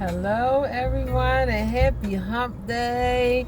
Hello, everyone, and happy hump day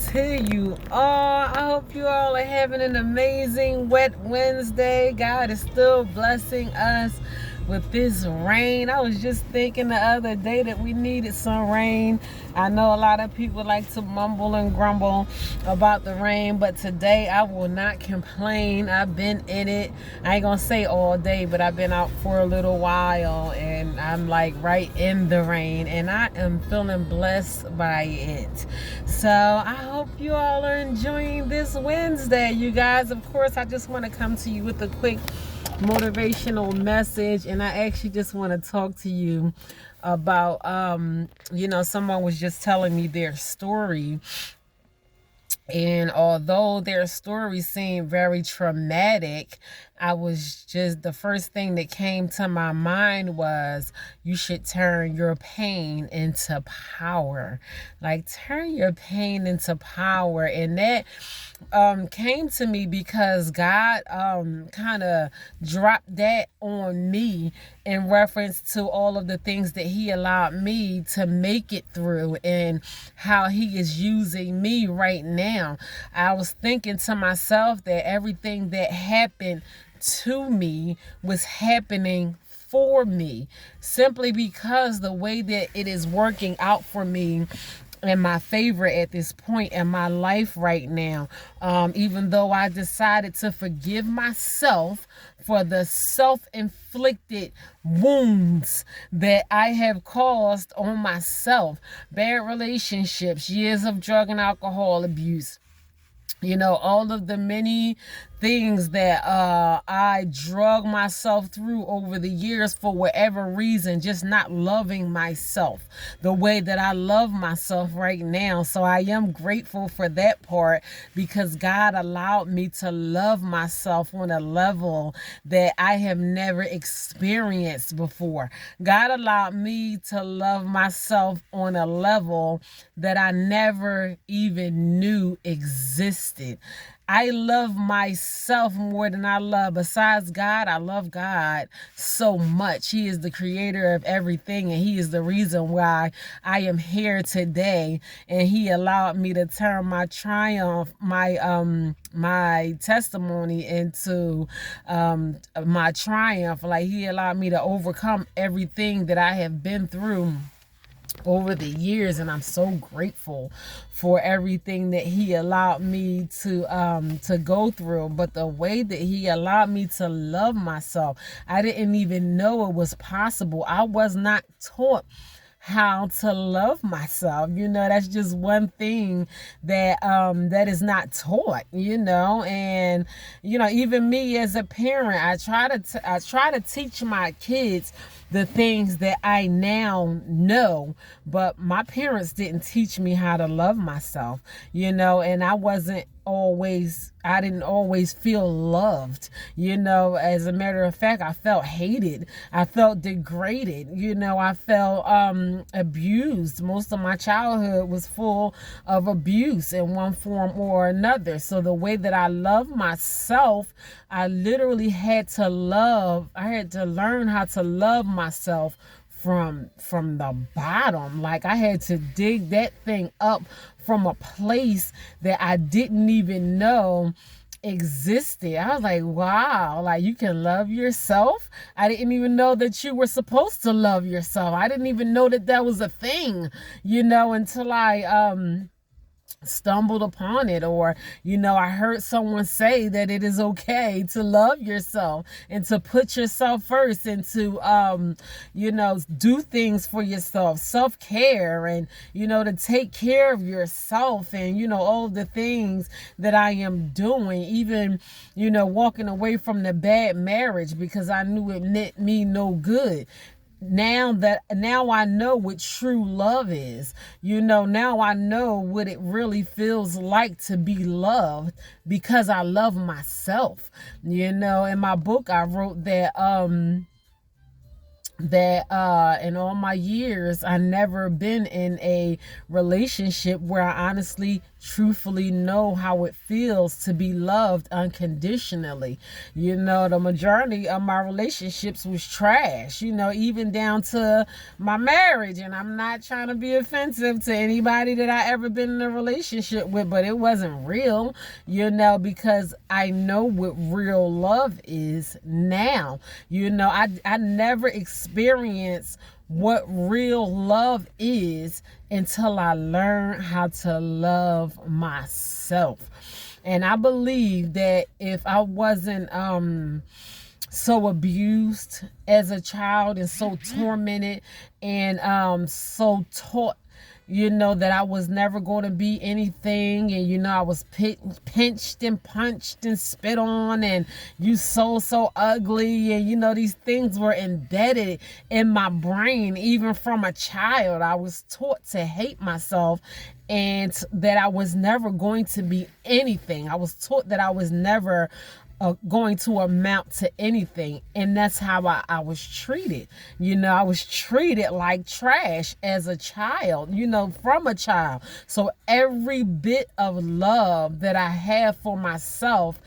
to you all. I hope you all are having an amazing wet Wednesday. God is still blessing us with this rain. I was just thinking the other day that we needed some rain. I know a lot of people like to mumble and grumble about the rain, but today I will not complain. I've been in it. I ain't gonna say all day, but I've been out for a little while and I'm like right in the rain and I am feeling blessed by it. So I hope you all are enjoying this Wednesday. You guys, of course, I just want to come to you with a quick motivational message, and I actually just want to talk to you about someone was just telling me their story, and although their story seemed very traumatic, the first thing that came to my mind was you should turn your pain into power. Like, turn your pain into power. And that came to me because God kind of dropped that on me in reference to all of the things that he allowed me to make it through and how he is using me right now. I was thinking to myself that everything that happened to me was happening for me, simply because the way that it is working out for me in my favor at this point in my life right now. Even though I decided to forgive myself for the self-inflicted wounds that I have caused on myself, bad relationships, years of drug and alcohol abuse, all of the many things that I drug myself through over the years for whatever reason, just not loving myself the way that I love myself right now. So I am grateful for that part, because God allowed me to love myself on a level that I have never experienced before. God allowed me to love myself on a level that I never even knew existed. I love myself more than I love. Besides God, I love God so much. He is the creator of everything, and he is the reason why I am here today. And he allowed me to turn my triumph, my testimony into my triumph. Like, he allowed me to overcome everything that I have been through over the years, and I'm so grateful for everything that he allowed me to go through. But the way that he allowed me to love myself, I didn't even know it was possible. I was not taught how to love myself. That's just one thing that that is not taught. And even me as a parent, I try to teach my kids the things that I now know, but my parents didn't teach me how to love myself, and I didn't always feel loved. As a matter of fact, I felt hated. I felt degraded. I felt abused. Most of my childhood was full of abuse in one form or another. So the way that I love myself, I literally had to learn how to love myself from the bottom. Like, I had to dig that thing up from a place that I didn't even know existed. I was like, wow, like, you can love yourself. I didn't even know that you were supposed to love yourself. I didn't even know that was a thing, until I stumbled upon it, or I heard someone say that it is okay to love yourself and to put yourself first, and to do things for yourself, self-care, and to take care of yourself, and all of the things that I am doing, even walking away from the bad marriage because I knew it meant me no good. Now I know what true love is. Now I know what it really feels like to be loved, because I love myself. In my book, I wrote that in all my years, I never been in a relationship where I honestly truthfully know how it feels to be loved unconditionally. You know, the majority of my relationships was trash, you know, even down to my marriage. And I'm not trying to be offensive to anybody that I ever been in a relationship with, but it wasn't real, you know, because I know what real love is now. You know, I never experienced what real love is until I learned how to love myself. And I believe that if I wasn't so abused as a child and so tormented and so taught, you know, that I was never going to be anything, and you know, I was pinched and punched and spit on, and you so ugly, and you know, these things were embedded in my brain even from a child. I was taught to hate myself and that I was never going to be anything. I was taught that I was never going to amount to anything. And that's how I was treated. You know, I was treated like trash as a child, you know, from a child. So every bit of love that I have for myself,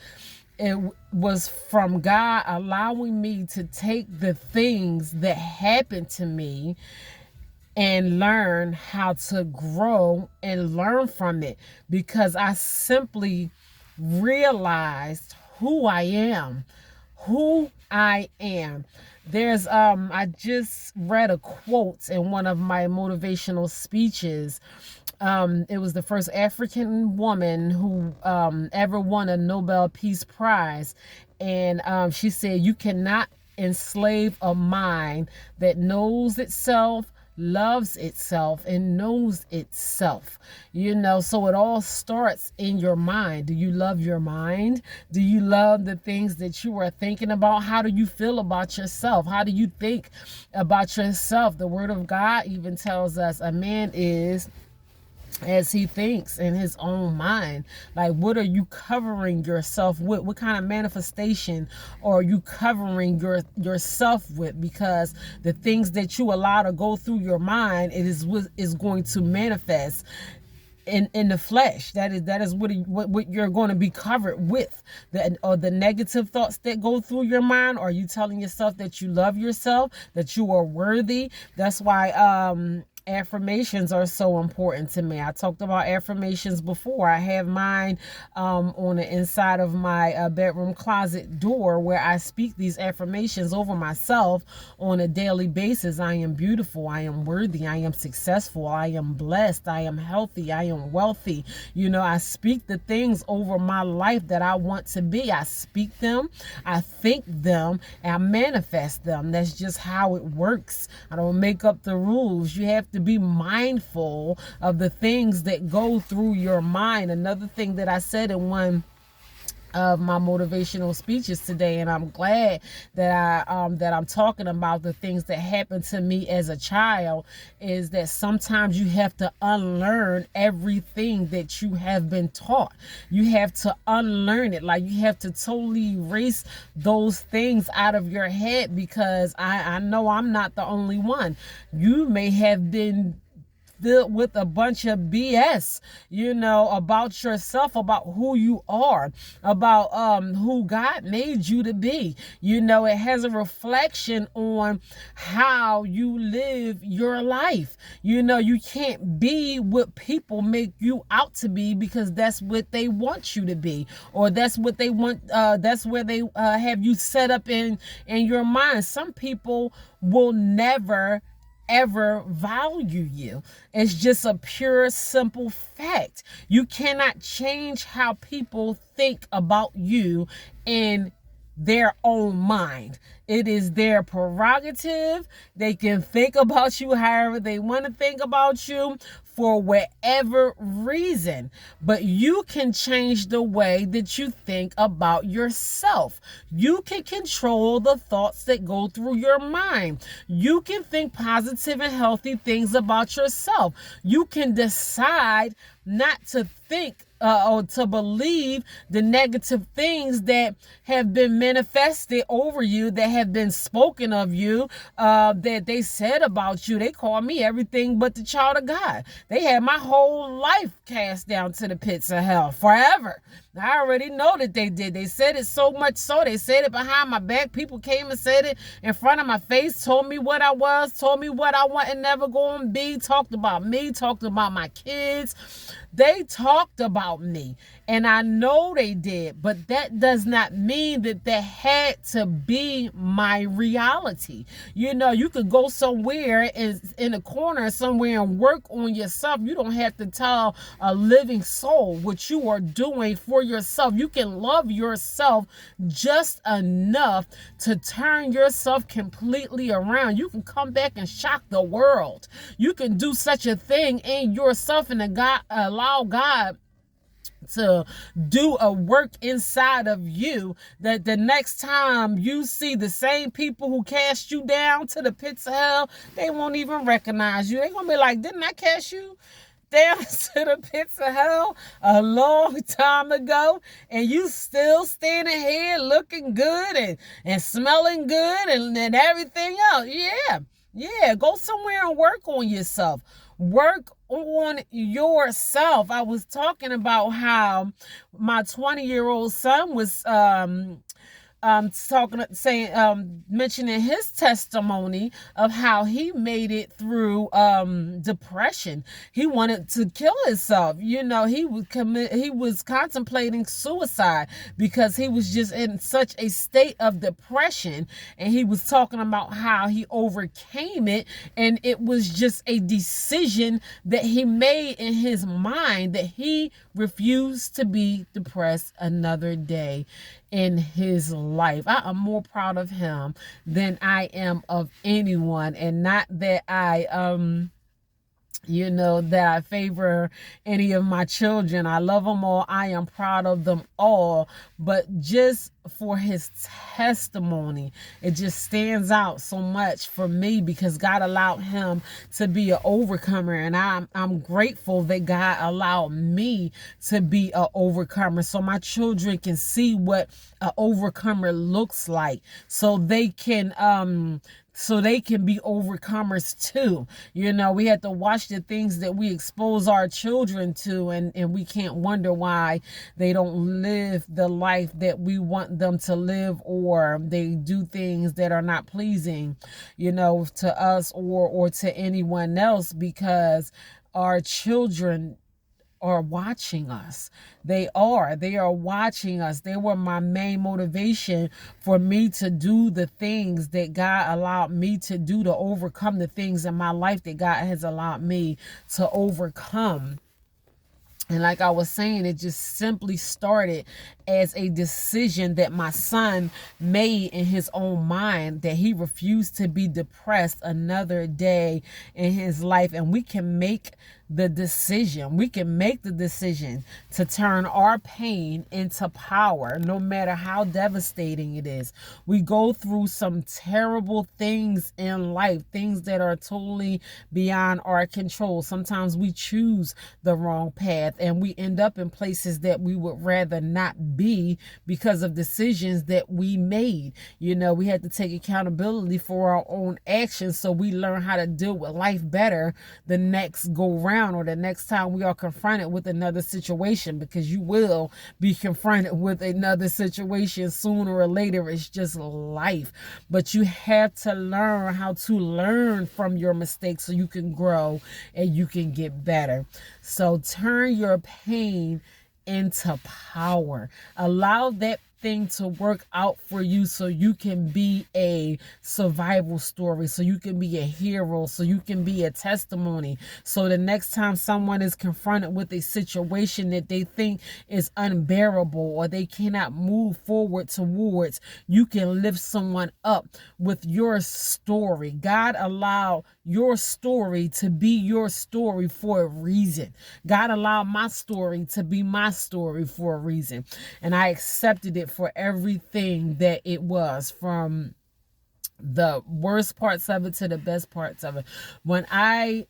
it was from God allowing me to take the things that happened to me and learn how to grow and learn from it, because I simply realized who I am. There's I just read a quote in one of my motivational speeches. It was the first African woman who ever won a Nobel Peace Prize, and she said, "You cannot enslave a mind that knows itself, loves itself, and knows itself." You know, so it all starts in your mind. Do you love your mind? Do you love the things that you are thinking about? How do you feel about yourself? How do you think about yourself? The Word of God even tells us a man is as he thinks in his own mind. Like, what are you covering yourself with? What kind of manifestation are you covering yourself with? Because the things that you allow to go through your mind, it is going to manifest in the flesh. That is what you're going to be covered with. The negative thoughts that go through your mind. Are you telling yourself that you love yourself, that you are worthy? That's why affirmations are so important to me. I talked about affirmations before. I have mine on the inside of my bedroom closet door, where I speak these affirmations over myself on a daily basis. I am beautiful. I am worthy. I am successful. I am blessed. I am healthy. I am wealthy. You know, I speak the things over my life that I want to be. I speak them, I think them, and I manifest them. That's just how it works. I don't make up the rules. You have to be mindful of the things that go through your mind. Another thing that I said in one of my motivational speeches today, and I'm glad that I'm talking about the things that happened to me as a child, is that sometimes you have to unlearn everything that you have been taught. You have to unlearn it. Like, you have to totally erase those things out of your head, because I know I'm not the only one. You may have been filled with a bunch of BS, you know, about yourself, about who you are, about who God made you to be. You know, it has a reflection on how you live your life. You know, you can't be what people make you out to be, because that's what they want you to be, or that's what they want, that's where they have you set up in your mind. Some people will never ever value you. It's just a pure, simple fact. You cannot change how people think about you in their own mind. It is their prerogative. They can think about you however they want to think about you, for whatever reason. But you can change the way that you think about yourself. You can control the thoughts that go through your mind. You can think positive and healthy things about yourself. You can decide not to think or to believe the negative things that have been manifested over you, that have been spoken of you, that they said about you. They call me everything but the child of God. They had my whole life cast down to the pits of hell forever. I already know that they did. They said it so much so. They said it behind my back. People came and said it in front of my face, told me what I was, told me what I wasn't never going to be, talked about me, talked about my kids. They talked about me, and I know they did, but that does not mean that had to be my reality. You know, you could go somewhere in a corner somewhere and work on yourself. You don't have to tell a living soul what you are doing for yourself. You can love yourself just enough to turn yourself completely around. You can come back and shock the world. You can do such a thing in yourself and allow God to do a work inside of you that the next time you see the same people who cast you down to the pits of hell, they won't even recognize you. They're going to be like, didn't I cast you down to the pits of hell a long time ago, and you still standing here looking good and smelling good and everything else? Yeah, go somewhere and work on yourself. Work on yourself. I was talking about how my 20-year-old son was mentioning his testimony of how he made it through depression. He wanted to kill himself. You know, he was contemplating suicide because he was just in such a state of depression, and he was talking about how he overcame it, and it was just a decision that he made in his mind that he refused to be depressed another day in his life. I am more proud of him than I am of anyone, and not that I that I favor any of my children. I love them all. I am proud of them all. But just for his testimony, it just stands out so much for me because God allowed him to be an overcomer. And I'm grateful that God allowed me to be an overcomer so my children can see what an overcomer looks like, so they can be overcomers too. You know, we have to watch the things that we expose our children to, and we can't wonder why they don't live the life that we want them to live, or they do things that are not pleasing, to us or to anyone else, because our children are watching us. They are watching us. They were my main motivation for me to do the things that God allowed me to do, to overcome the things in my life that God has allowed me to overcome. And like I was saying, it just simply started as a decision that my son made in his own mind, that he refused to be depressed another day in his life. And we can make the decision. We can make the decision to turn our pain into power, no matter how devastating it is. We go through some terrible things in life, things that are totally beyond our control. Sometimes we choose the wrong path and we end up in places that we would rather not be because of decisions that we made. We had to take accountability for our own actions, so we learn how to deal with life better the next go round, or the next time we are confronted with another situation, because you will be confronted with another situation sooner or later. It's just life. But you have to learn how to learn from your mistakes so you can grow and you can get better. So turn your pain into power. Allow that thing to work out for you so you can be a survival story, so you can be a hero, so you can be a testimony. So the next time someone is confronted with a situation that they think is unbearable or they cannot move forward towards, you can lift someone up with your story. God allowed your story to be your story for a reason. God allowed my story to be my story for a reason. And I accepted it for everything that it was, from the worst parts of it to the best parts of it. When I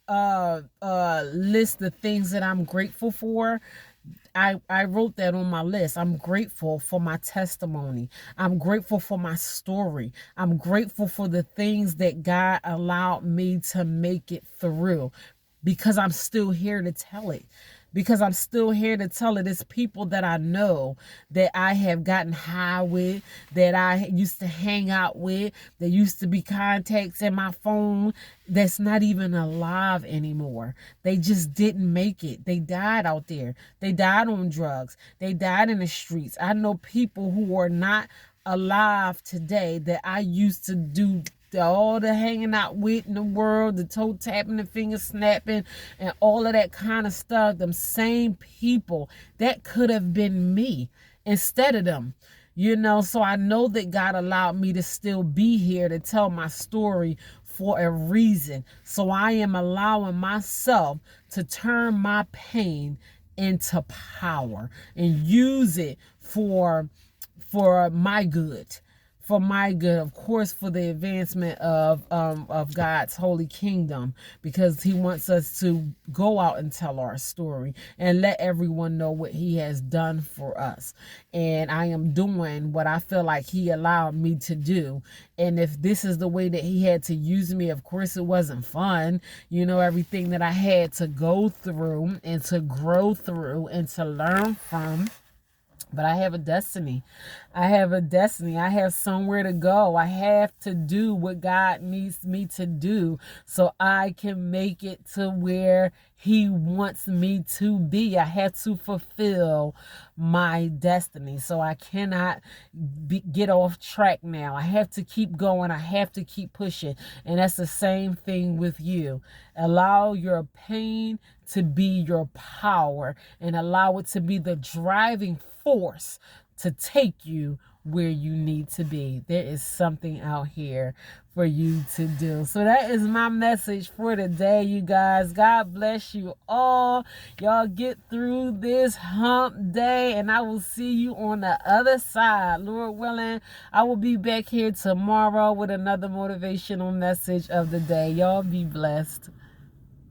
list the things that I'm grateful for, I wrote that on my list. I'm grateful for my testimony. I'm grateful for my story. I'm grateful for the things that God allowed me to make it through, because I'm still here to tell it. Because I'm still here to tell it. It's people that I know, that I have gotten high with, that I used to hang out with, that used to be contacts in my phone, that's not even alive anymore. They just didn't make it. They died out there. They died on drugs. They died in the streets. I know people who are not alive today that I used to do all the hanging out with in the world, the toe tapping, the finger snapping, and all of that kind of stuff. Them same people, that could have been me instead of them. So I know that God allowed me to still be here to tell my story for a reason. So I am allowing myself to turn my pain into power and use it for my good. For my good, of course, for the advancement of God's holy kingdom, because he wants us to go out and tell our story and let everyone know what he has done for us. And I am doing what I feel like he allowed me to do. And if this is the way that he had to use me, of course it wasn't fun. Everything that I had to go through and to grow through and to learn from. But I have a destiny. I have a destiny. I have somewhere to go. I have to do what God needs me to do so I can make it to where he wants me to be. I have to fulfill my destiny. So I cannot get off track now. I have to keep going. I have to keep pushing. And that's the same thing with you. Allow your pain to be your power, and allow it to be the driving force to take you where you need to be. There is something out here for you to do. So that is my message for today, you guys. God bless you all. Y'all get through this hump day, and I will see you on the other side. Lord willing, I will be back here tomorrow with another motivational message of the day. Y'all be blessed.